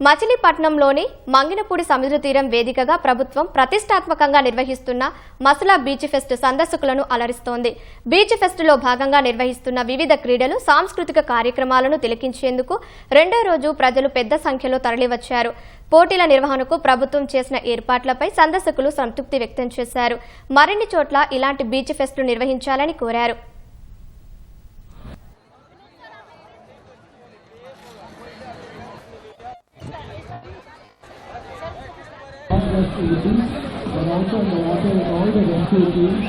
మచిలీపట్నంలోని మంగినపూడి సముద్ర తీరం వేదికగా ప్రభుత్వం ప్రతిష్టాత్మకంగా నిర్వహిస్తున్న మసలా బీచ్ ఫెస్ట్ సందర్శకులను అలరిస్తోంది. బీచ్ ఫెస్ట్ లో భాగంగా నిర్వహిస్తున్న వివిధ క్రీడలు, సాంస్కృతిక కార్యక్రమాలను తిలకించేందుకు రెండో రోజు ప్రజలు పెద్ద సంఖ్యలో తరలివచ్చారు. పోటీల నిర్వహణకు ప్రభుత్వం చేసిన ఏర్పాట్లపై సందర్శకులు సంతృప్తి వ్యక్తం చేశారు. మరిన్ని చోట్ల ఇలాంటి బీచ్ ఫెస్టులు నిర్వహించాలని కోరారు. But also in the water, all the rescue teams.